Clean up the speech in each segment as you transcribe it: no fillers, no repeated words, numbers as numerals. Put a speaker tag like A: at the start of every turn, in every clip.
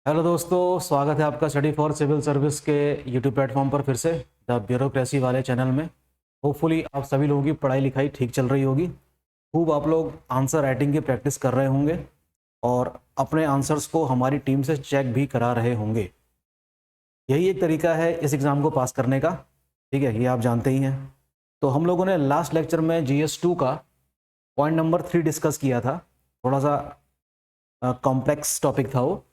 A: Hello दोस्तों, स्वागत है आपका स्टडी फॉर सिविल सर्विस के यूट्यूब प्लेटफॉर्म पर फिर से द ब्यूरोक्रेसी वाले चैनल में। होपफुली आप सभी लोगों की पढ़ाई लिखाई ठीक चल रही होगी। खूब आप लोग आंसर राइटिंग की प्रैक्टिस कर रहे होंगे और अपने आंसर्स को हमारी टीम से चेक भी करा रहे होंगे। यही एक तरीका है इस एग्ज़ाम को पास करने का। ठीक है, ये आप जानते ही हैं। तो हम लोगों ने लास्ट लेक्चर में GS2 का पॉइंट नंबर 3 डिस्कस किया था। थोड़ा सा कॉम्प्लेक्स टॉपिक था वो।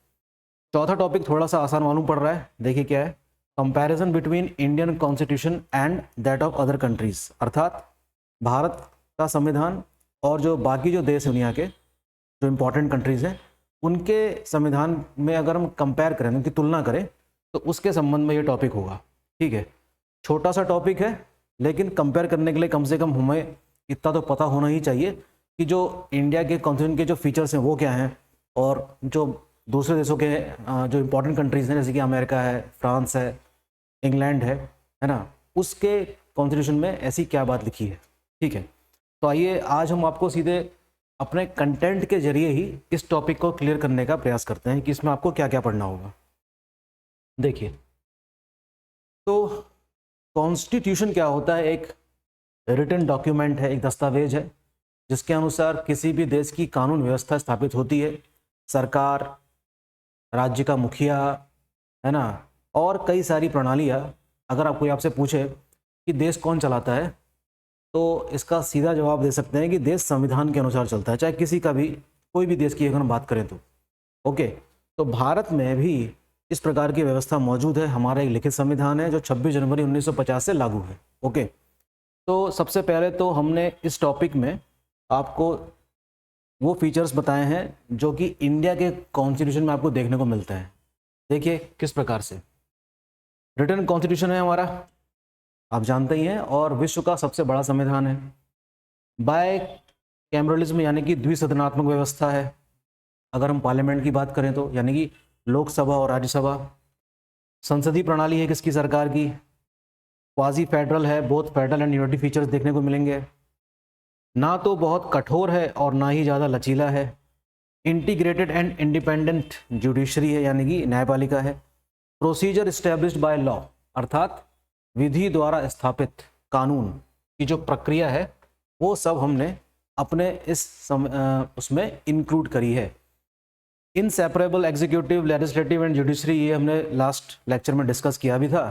A: चौथा टॉपिक थोड़ा सा आसान मालूम पड़ रहा है। देखिए क्या है, comparison between Indian constitution and that of other countries, अर्थात भारत का संविधान और जो बाकी जो देश हैं दुनिया के, जो इम्पोर्टेंट कंट्रीज़ हैं, उनके संविधान में अगर हम कंपेयर करें, उनकी तुलना करें, तो उसके संबंध में ये टॉपिक होगा। ठीक है, छोटा सा टॉपिक है, लेकिन कंपेयर करने के लिए कम से कम हमें इतना तो पता होना ही चाहिए कि जो इंडिया के कॉन्स्टिट्यूशन के जो फीचर्स हैं वो क्या हैं, और जो दूसरे देशों के जो इम्पोर्टेंट कंट्रीज़ हैं जैसे कि अमेरिका है, फ्रांस है, इंग्लैंड है ना, उसके कॉन्स्टिट्यूशन में ऐसी क्या बात लिखी है। ठीक है, तो आइए आज हम आपको सीधे अपने कंटेंट के जरिए ही इस टॉपिक को क्लियर करने का प्रयास करते हैं कि इसमें आपको क्या क्या पढ़ना होगा। देखिए, तो कॉन्स्टिट्यूशन क्या होता है? एक रिटन डॉक्यूमेंट है, एक दस्तावेज है जिसके अनुसार किसी भी देश की कानून व्यवस्था स्थापित होती है। सरकार, राज्य का मुखिया, है ना, और कई सारी प्रणालियाँ। अगर आप कोई आपसे पूछे कि देश कौन चलाता है, तो इसका सीधा जवाब दे सकते हैं कि देश संविधान के अनुसार चलता है, चाहे किसी का भी, कोई भी देश की अगर हम बात करें तो। ओके, तो भारत में भी इस प्रकार की व्यवस्था मौजूद है। हमारा एक लिखित संविधान है जो 26 जनवरी 1950 से लागू है। ओके, तो सबसे पहले तो हमने इस टॉपिक में आपको वो फीचर्स बताए हैं जो कि इंडिया के कॉन्स्टिट्यूशन में आपको देखने को मिलता है। देखिए किस प्रकार से रिटन कॉन्स्टिट्यूशन है हमारा, आप जानते ही हैं, और विश्व का सबसे बड़ा संविधान है। बाय कैमरलिज्म यानी कि द्विसदनात्मक व्यवस्था है। अगर हम पार्लियामेंट की बात करें तो, यानी कि लोकसभा और राज्यसभा। संसदीय प्रणाली है किसकी? सरकार की। क्वाजी फेडरल है, both federal and unity features देखने को मिलेंगे। ना तो बहुत कठोर है और ना ही ज़्यादा लचीला है। इंटीग्रेटेड एंड इंडिपेंडेंट जुडिशरी है, यानी कि न्यायपालिका है। प्रोसीजर इस्टेब्लिश्ड बाय लॉ, अर्थात विधि द्वारा स्थापित कानून की जो प्रक्रिया है वो सब हमने अपने उसमें इंक्लूड करी है। Inseparable executive, legislative and judiciary, ये हमने लास्ट लेक्चर में डिस्कस किया भी था।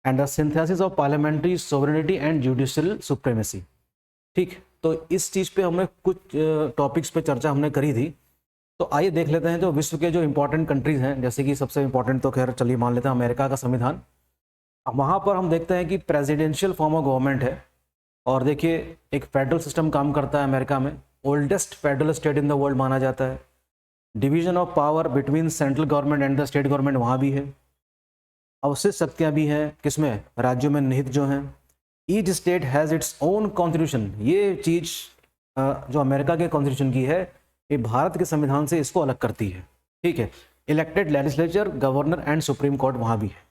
A: And the synthesis of parliamentary sovereignty and judicial supremacy. ठीक, तो इस चीज़ पे हमने कुछ टॉपिक्स पे चर्चा हमने करी थी। तो आइए देख लेते हैं जो विश्व के जो इंपॉर्टेंट कंट्रीज़ हैं, जैसे कि सबसे इंपॉर्टेंट तो खैर चलिए मान लेते हैं अमेरिका का संविधान। वहाँ पर हम देखते हैं कि प्रेसिडेंशियल फॉर्म ऑफ गवर्नमेंट है, और देखिए एक फेडरल सिस्टम काम करता है अमेरिका में। Oldest federal state in the world माना जाता है। Division of power between central government and the state government वहाँ भी है। अवशिष्ट शक्तियाँ भी हैं किसमें? राज्यों में निहित जो हैं। Each state has its own constitution. ये चीज़ जो अमेरिका के कॉन्स्टिट्यूशन की है, ये भारत के संविधान से इसको अलग करती है। ठीक है, elected legislature, governor and supreme court वहाँ भी है।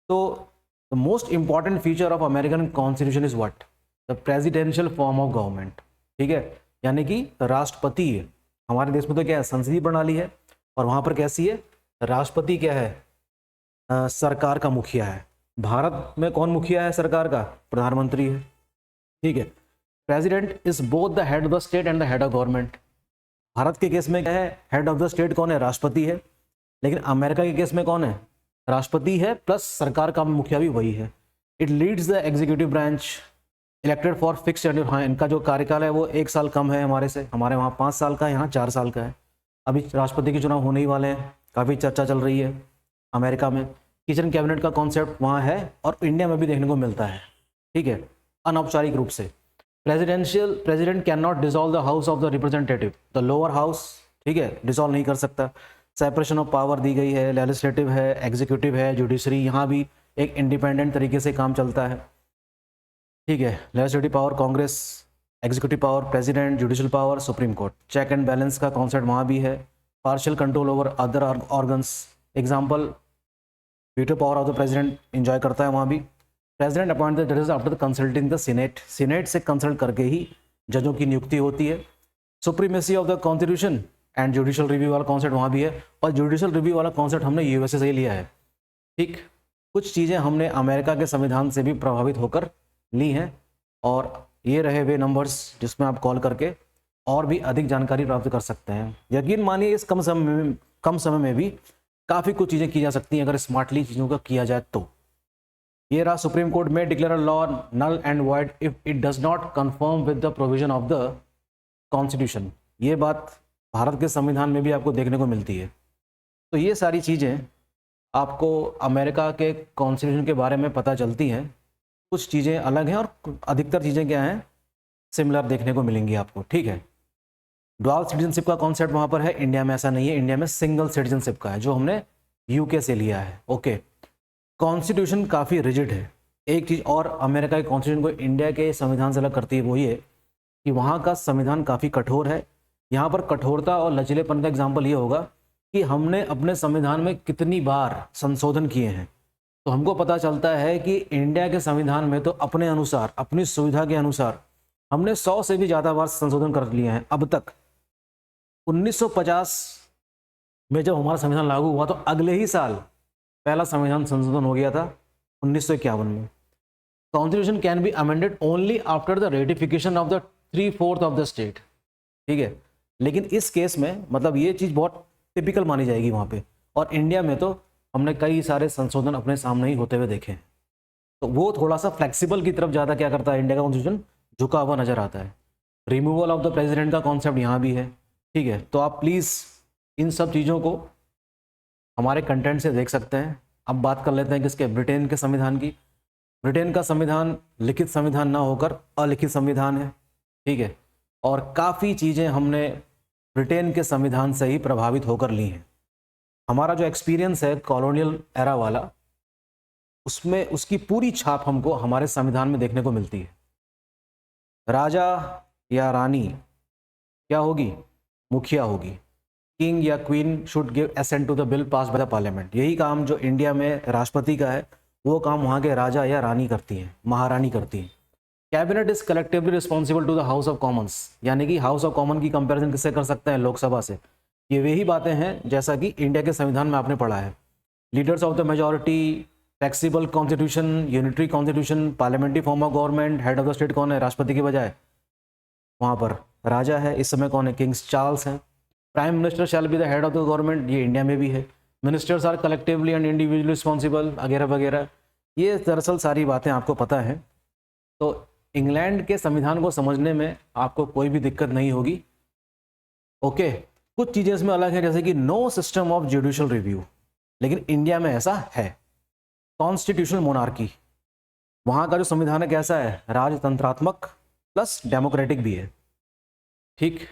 A: तो the most important feature of American constitution is what? The presidential form of government. ठीक है, यानी कि राष्ट्रपति है। हमारे देश में तो क्या है? संसदीय प्रणाली है, और वहाँ पर कैसी है? राष्ट्रपति क्या है? सरकार का मुखिया है। भारत में कौन मुखिया है सरकार का? प्रधानमंत्री है। ठीक है, president is both the head of the state and the head of government. Bharat के केस में क्या है? हेड ऑफ द स्टेट कौन है? राष्ट्रपति है। लेकिन अमेरिका के केस में कौन है? राष्ट्रपति है प्लस सरकार का मुखिया भी वही है। It leads the executive branch, elected for fix tenure. हाँ, इनका जो कार्यकाल है वो 1 साल कम है हमारे से। हमारे वहाँ 5 साल का है, यहाँ 4 साल का है। अभी राष्ट्रपति के चुनाव होने ही वाले हैं, काफ़ी चर्चा चल रही है अमेरिका में। किचन कैबिनेट का कॉन्सेप्ट वहाँ है, और इंडिया में भी देखने को मिलता है। ठीक है, अनौपचारिक रूप से। President can not dissolve the House of the representative, the lower house. ठीक है, डिसॉल्व नहीं कर सकता। सेपरेशन ऑफ पावर दी गई है, लेजिस्लेटिव है, एग्जीक्यूटिव है, जुडिशरी, यहाँ भी एक इंडिपेंडेंट तरीके से काम चलता है। ठीक है, legislative power Congress, executive power president, judicial power Supreme Court. Check and balance का कॉन्सेप्ट वहाँ भी है। Partial control over other organs, example veto power of the president enjoy करता है वहाँ भी। प्रेसिडेंट अपॉइंट द जजेस after consulting the Senate, Senate से कंसल्ट करके ही जजों की नियुक्ति होती है। Supremacy of the constitution, and judicial review वाला कॉन्सेप्ट वहाँ भी है, और जुडिशियल रिव्यू वाला कॉन्सेप्ट हमने यूएसए से ही लिया है। ठीक, कुछ चीज़ें हमने अमेरिका के संविधान से भी प्रभावित होकर ली हैं, और ये रहे वे नंबर्स जिसमें आप कॉल करके और भी अधिक जानकारी प्राप्त कर सकते हैं। यकीन मानिए इस कम समय में भी काफ़ी कुछ चीज़ें की जा सकती हैं अगर स्मार्टली चीज़ों का किया जाए तो। ये रहा, सुप्रीम कोर्ट में declare law null and void if it does not confirm with the provision of the constitution. ये बात भारत के संविधान में भी आपको देखने को मिलती है। तो ये सारी चीज़ें आपको अमेरिका के कॉन्स्टिट्यूशन के बारे में पता चलती हैं। कुछ चीज़ें अलग हैं और अधिकतर चीज़ें क्या हैं, सिमिलर देखने को मिलेंगी आपको। ठीक है, डुअल सिटीजनशिप का कॉन्सेप्ट वहाँ पर है, इंडिया में ऐसा नहीं है। इंडिया में सिंगल सिटीजनशिप का है जो हमने यूके से लिया है। ओके, कॉन्स्टिट्यूशन काफ़ी रिजिड है। एक चीज़ और अमेरिका के कॉन्स्टिट्यूशन को इंडिया के संविधान से अलग करती है, वो ये कि वहाँ का संविधान काफ़ी कठोर है। यहाँ पर कठोरता और लचीलेपन का एग्जाम्पल ये होगा कि हमने अपने संविधान में कितनी बार संशोधन किए हैं। तो हमको पता चलता है कि इंडिया के संविधान में तो अपने अनुसार, अपनी सुविधा के अनुसार हमने 100 से भी ज़्यादा बार संशोधन कर लिए हैं अब तक। 1950 में जब हमारा संविधान लागू हुआ तो अगले ही साल पहला संविधान संशोधन हो गया था 1951 में। Constitution can be amended only after the ratification of the 3/4 of the state. ठीक है, लेकिन इस केस में मतलब ये चीज़ बहुत टिपिकल मानी जाएगी वहाँ पे, और इंडिया में तो हमने कई सारे संशोधन अपने सामने ही होते हुए देखे हैं। तो वो थोड़ा सा फ्लेक्सिबल की तरफ ज़्यादा क्या करता है, इंडिया का कॉन्स्टिट्यूशन झुका हुआ नजर आता है। रिमूवल ऑफ द प्रेसिडेंट का कॉन्सेप्ट यहाँ भी है। ठीक है, तो आप प्लीज़ इन सब चीज़ों को हमारे कंटेंट से देख सकते हैं। अब बात कर लेते हैं किसके, ब्रिटेन के संविधान की। ब्रिटेन का संविधान लिखित संविधान ना होकर अलिखित संविधान है। ठीक है, और काफ़ी चीज़ें हमने ब्रिटेन के संविधान से ही प्रभावित होकर ली हैं। हमारा जो एक्सपीरियंस है कॉलोनियल एरा वाला, उसमें उसकी पूरी छाप हमको हमारे संविधान में देखने को मिलती है। राजा या रानी क्या होगी, मुखिया होगी। किंग या queen should give assent to the bill pass by the parliament. यही काम जो इंडिया में राष्ट्रपति का है वो काम वहाँ के राजा या रानी करती हैं, महारानी करती हैं। Cabinet is collectively responsible to the House of Commons, यानी कि हाउस ऑफ कॉमन की कंपैरिजन किससे कर सकते हैं, लोकसभा से। ये वही बातें हैं जैसा कि इंडिया के संविधान में आपने पढ़ा है। Leaders of the majority, flexible constitution, unitary constitution, parliamentary form of government. Head of the state कौन है, राष्ट्रपति के बजाय वहाँ पर राजा है। इस समय कौन है, किंग्स चार्ल्स हैं। Prime minister shall be the head of the government, ये इंडिया में भी है। Ministers are collectively and individually responsible वगैरह वगैरह। ये दरअसल सारी बातें आपको पता है। तो इंग्लैंड के संविधान को समझने में आपको कोई भी दिक्कत नहीं होगी। ओके, कुछ चीज़ें इसमें अलग है, जैसे कि no system of judicial review, लेकिन इंडिया में ऐसा है। कॉन्स्टिट्यूशनल मोनार्की, वहाँ का जो संविधान है कैसा है, राजतंत्रात्मक प्लस डेमोक्रेटिक भी है। ठीक,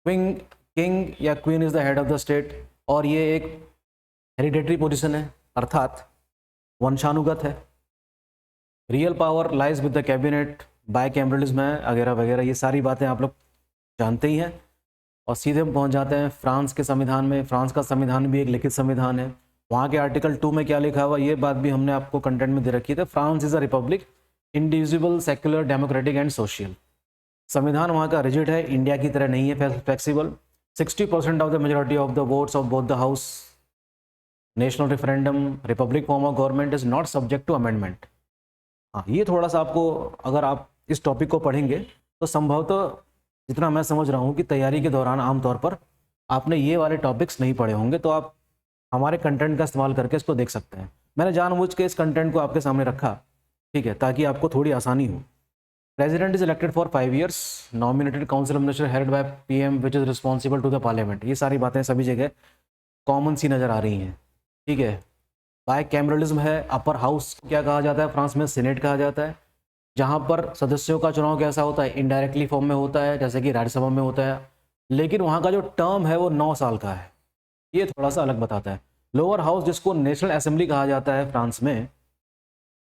A: किंग या queen is the head of the state, और ये एक हेरिडेटरी पोजीशन है, अर्थात वंशानुगत है। Real power lies with the cabinet, bicameralism है वगैरह वगैरह। ये सारी बातें आप लोग जानते ही हैं। और सीधे हम पहुंच जाते हैं फ्रांस के संविधान में। फ्रांस का संविधान भी एक लिखित संविधान है। वहाँ के आर्टिकल 2 में क्या लिखा हुआ, ये बात भी हमने आपको कंटेंट में दे रखी है। France is a republic, individual, secular, democratic and social. संविधान वहाँ का रिजिड है, इंडिया की तरह नहीं है flexible. 60% of the majority of the votes of both the house, national referendum, republic form of government is not subject to amendment. हाँ, ये थोड़ा सा आपको, अगर आप इस टॉपिक को पढ़ेंगे तो संभवतः जितना मैं समझ रहा हूँ कि तैयारी के दौरान आमतौर पर आपने ये वाले टॉपिक्स नहीं पढ़े होंगे, तो आप हमारे कंटेंट का इस्तेमाल करके इसको देख सकते हैं। मैंने जानबूझ के इस कंटेंट को आपके सामने रखा, ठीक है, ताकि आपको थोड़ी आसानी हो। President is elected for 5 years, nominated council of minister headed by PM which is responsible to the parliament. ये सारी बातें सभी जगह कॉमन सी नज़र आ रही हैं। ठीक है, बाय कैमरलिज्म है। अपर हाउस क्या कहा जाता है फ्रांस में, सीनेट कहा जाता है, जहाँ पर सदस्यों का चुनाव कैसा होता है, इनडायरेक्टली फॉर्म में होता है, जैसे कि राज्यसभा में होता है, लेकिन वहाँ का जो टर्म है वो 9 साल का है। ये थोड़ा सा अलग बताता है। लोअर हाउस, जिसको नेशनल असेंबली कहा जाता है फ्रांस में,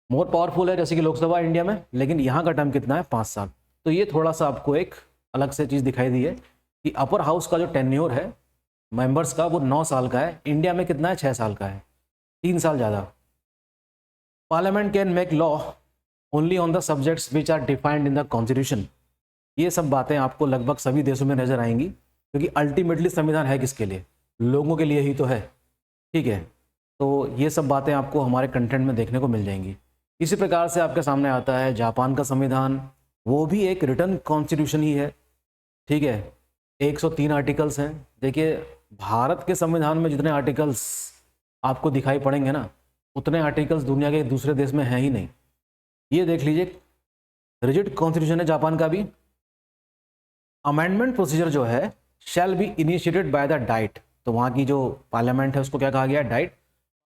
A: मोर पावरफुल है जैसे कि लोकसभा इंडिया में, लेकिन यहाँ का टर्म कितना है, 5 साल। तो ये थोड़ा सा आपको एक अलग से चीज़ दिखाई दी है कि अपर हाउस का जो टेन्योर है मेंबर्स का वो 9 साल का है। इंडिया में कितना है, 6 साल का है, 3 साल ज़्यादा। Parliament can make law only on the subjects which are defined in the constitution. ये सब बातें आपको लगभग सभी देशों में नजर आएंगी। क्योंकि अल्टीमेटली संविधान है किसके लिए? लोगों के लिए ही तो है। ठीक है, तो ये सब बातें आपको हमारे कंटेंट में देखने को मिल जाएंगी। इसी प्रकार से आपके सामने आता है जापान का संविधान, वो भी एक रिटन कॉन्स्टिट्यूशन ही है। ठीक है, 103 आर्टिकल्स हैं। देखिए, भारत के संविधान में जितने आर्टिकल्स आपको दिखाई पड़ेंगे ना, उतने आर्टिकल्स दुनिया के दूसरे देश में हैं ही नहीं। ये देख लीजिए, रिजिड कॉन्स्टिट्यूशन है जापान का भी। अमेंडमेंट प्रोसीजर जो है shall be initiated by the diet, तो वहाँ की जो पार्लियामेंट है उसको क्या कहा गया? Diet.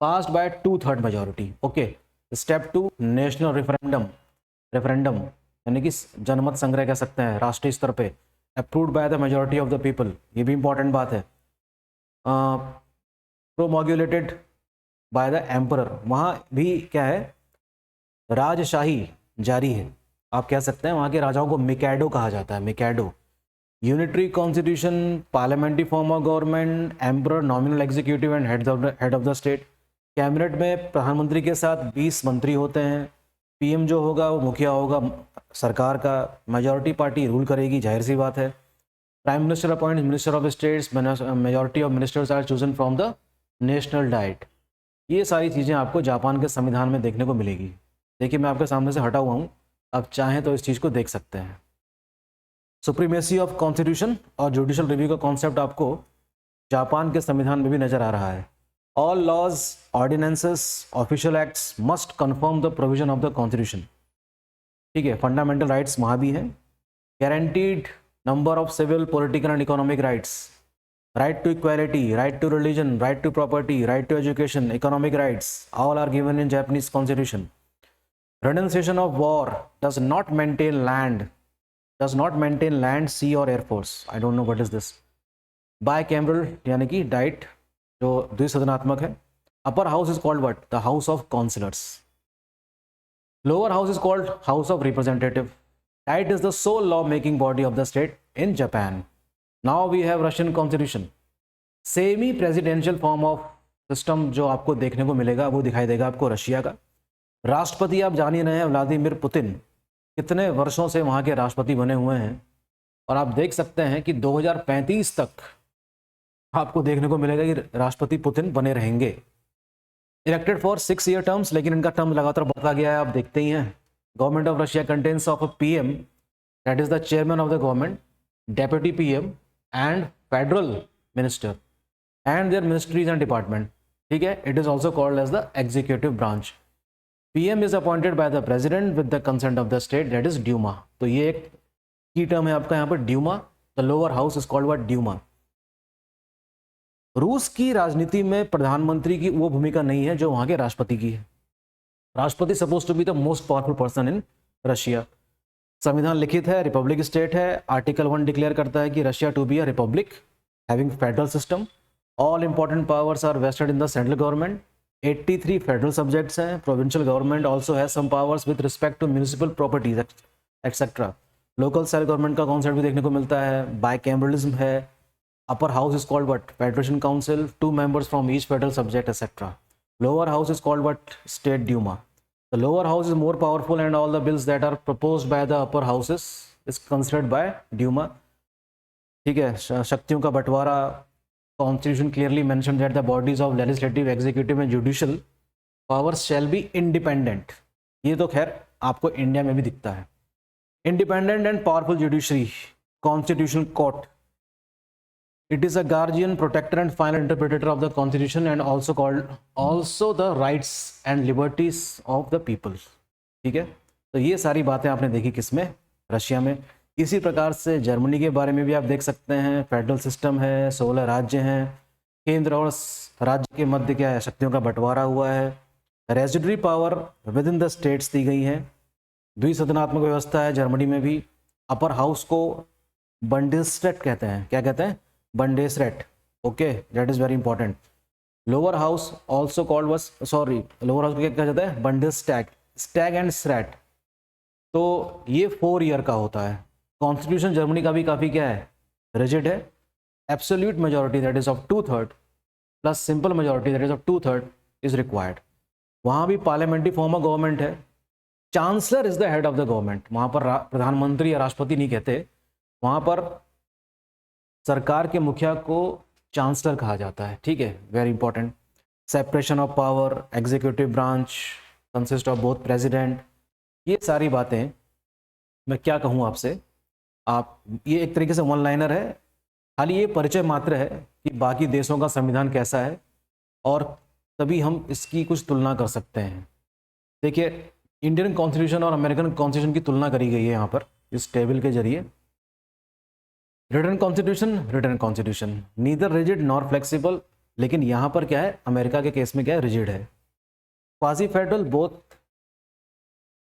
A: Passed by 2/3 majority. Okay. Step 2, national referendum यानी कि जनमत संग्रह कह सकते हैं, राष्ट्रीय स्तर पे। Approved by the majority of the people, ये भी इंपॉर्टेंट बात है। प्रोमोगुलेटेड बाय द एम्परर, वहाँ भी क्या है? राजशाही जारी है, आप कह सकते हैं। वहाँ के राजाओं को मिकैडो कहा जाता है, Mikado. Unitary constitution, parliamentary form of government, emperor, nominal executive and head of the state. Cabinet में प्रधानमंत्री के साथ 20 मंत्री होते हैं। पीएम जो होगा वो मुखिया होगा सरकार का। मेजॉरिटी पार्टी रूल करेगी, जाहिर सी बात है। Prime minister appoint minister of states, majority of ministers are chosen from the National Diet. ये सारी चीज़ें आपको जापान के संविधान में देखने को मिलेगी। देखिए, मैं आपके सामने से हटा हुआ हूँ, आप चाहें तो इस चीज़ को देख सकते हैं। सुप्रीमेसी ऑफ कॉन्स्टिट्यूशन और जुडिशल रिव्यू का कॉन्सेप्ट आपको जापान के संविधान में भी नजर आ रहा है। All laws, ordinances, official acts must confirm the provision of the constitution. ठीक है, फंडामेंटल राइट्स वहाँ भी हैं। Guaranteed number of civil, political and economic rights, right to equality, right to religion, right to property, right to education, economic rights, all are given in Japanese constitution. Renunciation of war, does not maintain land, sea or air force. I don't know what is this. Bicameral यानी कि diet जो द्विसदनात्मक है। Upper house is called what? The House of Councillors. Lower house is called House of Representative. Diet is the sole law-making body of the state in Japan. Now we have Russian Constitution. Semi-presidential form of system जो आपको देखने को मिलेगा वो दिखाई देगा आपको Russia का। राष्ट्रपति आप जान ही रहे हैं, व्लादिमीर पुतिन कितने वर्षों से वहाँ के राष्ट्रपति बने हुए हैं, और आप देख सकते हैं कि 2035 तक आपको देखने को मिलेगा कि राष्ट्रपति पुतिन बने रहेंगे। इलेक्टेड फॉर 6 ईयर टर्म्स, लेकिन इनका टर्म लगातार बढ़ता गया है, आप देखते ही हैं। Government of Russia contains of a PM, that is the chairman of the government, deputy PM and federal minister and their ministries and department. ठीक है, it is also called as the executive branch. PM is appointed by the president with the consent of the state, that is Duma। तो ये एक की term है आपका यहाँ पर, Duma। The lower house is called what? Duma। रूस की राजनीति में प्रधानमंत्री की वो भूमिका नहीं है जो वहाँ के राष्ट्रपति की है। राष्ट्रपति suppose to be the most powerful person in Russia. संविधान लिखित है, रिपब्लिक स्टेट है। आर्टिकल 1 डिक्लेयर करता है कि Russia to be a republic having federal system. All important powers are vested in the central government. 83 federal subjects हैं। Provincial government also has some powers with respect to municipal properties etcetera. Local self government का concept भी देखने को मिलता है। Bicameralism है। अपर house is called what? Federation council, 2 members from each federal subject etcetera. Lower house is called what? State Duma. The lower house is more powerful and all the bills that are proposed by the upper houses is considered by Duma. ठीक है, शक्तियों का बंटवारा। Constitution clearly mentioned that the bodies of legislative, executive and judicial powers shall be independent। ये तो खैर आपको India में भी दिखता है। Independent and powerful judiciary, constitutional court, it is a guardian, protector and final interpreter of the constitution and also the rights and liberties of the people। ठीक है, तो ये सारी बातें आपने देखी किसमें? रशिया में। इसी प्रकार से जर्मनी के बारे में भी आप देख सकते हैं। फेडरल सिस्टम है, 16 राज्य हैं, केंद्र और राज्य के मध्य क्या है? शक्तियों का बंटवारा हुआ है। Residuary power within the states दी गई है। द्विसदनात्मक व्यवस्था है जर्मनी में भी। अपर हाउस को बंडेसरेट कहते हैं। क्या कहते हैं? Bundesrat. Okay, that is very important. Lower house also called was, sorry, lower house को क्या कहते हैं? Bundestag, stag and rat. तो ये 4 ईयर का होता है। कॉन्स्टिट्यूशन जर्मनी का भी काफ़ी क्या है? रिजिड है। Absolute majority that is of 2/3 plus simple majority that is of 2/3 is required. वहाँ भी पार्लियामेंट्री फॉर्म ऑफ गवर्नमेंट है। Chancellor is the head of the government. वहाँ पर प्रधानमंत्री या राष्ट्रपति नहीं कहते, वहाँ पर सरकार के मुखिया को चांसलर कहा जाता है, ठीक है, very important. Separation of power, executive branch consist of both president. ये सारी बातें मैं क्या कहूँ आपसे, आप ये एक तरीके से वन लाइनर है, खाली ये परिचय मात्र है कि बाकी देशों का संविधान कैसा है और तभी हम इसकी कुछ तुलना कर सकते हैं। देखिए, इंडियन कॉन्स्टिट्यूशन और अमेरिकन कॉन्स्टिट्यूशन की तुलना करी गई है यहाँ पर इस टेबल के जरिए। Written constitution neither rigid nor flexible, लेकिन यहाँ पर क्या है, अमेरिका के केस में क्या है, रिजिड है। क्वासी फेडरल बोथ,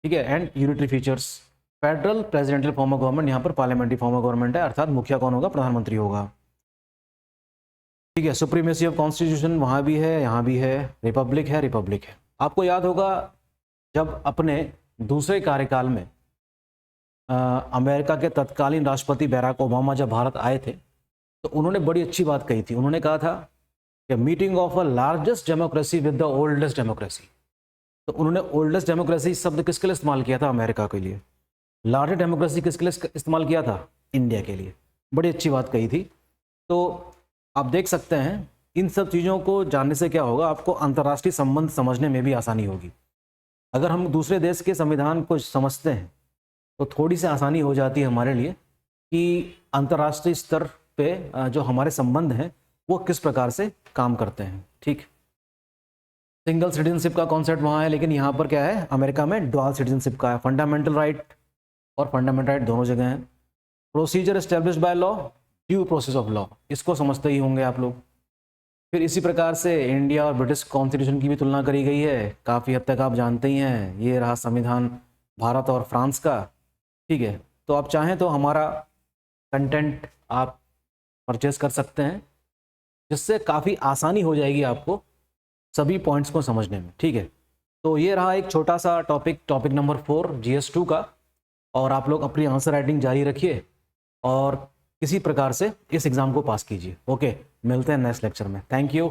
A: ठीक है, and unitary features. Federal presidential form of government, यहाँ पर पार्लियामेंट्री फॉर्म ऑफ गवर्नमेंट है, अर्थात मुखिया कौन होगा, प्रधानमंत्री होगा, ठीक है। सुप्रीमेसी ऑफ कॉन्स्टिट्यूशन वहाँ भी है, यहाँ भी है। रिपब्लिक है। आपको याद होगा जब अपने दूसरे कार्यकाल में अमेरिका के तत्कालीन राष्ट्रपति बैराक ओबामा जब भारत आए थे तो उन्होंने बड़ी अच्छी बात कही थी। उन्होंने कहा था कि meeting of a largest democracy with the oldest democracy. तो उन्होंने ओल्डेस्ट डेमोक्रेसी शब्द किसके लिए इस्तेमाल किया था, अमेरिका के लिए। लार्जेस्ट डेमोक्रेसी किसके लिए इस्तेमाल किया था, इंडिया के लिए। बड़ी अच्छी बात कही थी। तो आप देख सकते हैं इन सब चीज़ों को जानने से क्या होगा, आपको अंतर्राष्ट्रीय संबंध समझने में भी आसानी होगी। अगर हम दूसरे देश के संविधान को समझते हैं तो थोड़ी सी आसानी हो जाती है हमारे लिए कि अंतर्राष्ट्रीय स्तर पे जो हमारे संबंध हैं वो किस प्रकार से काम करते हैं, ठीक। सिंगल सिटीजनशिप का कॉन्सेप्ट वहाँ है, लेकिन यहाँ पर क्या है, अमेरिका में डुअल सिटीजनशिप का है। फंडामेंटल राइट और फंडामेंटल राइट दोनों जगह हैं। Procedure established by law, due process of law, इसको समझते ही होंगे आप लोग। फिर इसी प्रकार से इंडिया और ब्रिटिश कॉन्स्टिट्यूशन की भी तुलना करी गई है, काफ़ी हद तक आप जानते ही हैं। ये रहा संविधान भारत और फ्रांस का, ठीक है। तो आप चाहें तो हमारा कंटेंट आप परचेज कर सकते हैं, जिससे काफ़ी आसानी हो जाएगी आपको सभी पॉइंट्स को समझने में, ठीक है। तो ये रहा एक छोटा सा टॉपिक नंबर 4 GS2 का। और आप लोग अपनी आंसर राइटिंग जारी रखिए और किसी प्रकार से इस एग्ज़ाम को पास कीजिए। ओके, मिलते हैं नेक्स्ट लेक्चर में। Thank you.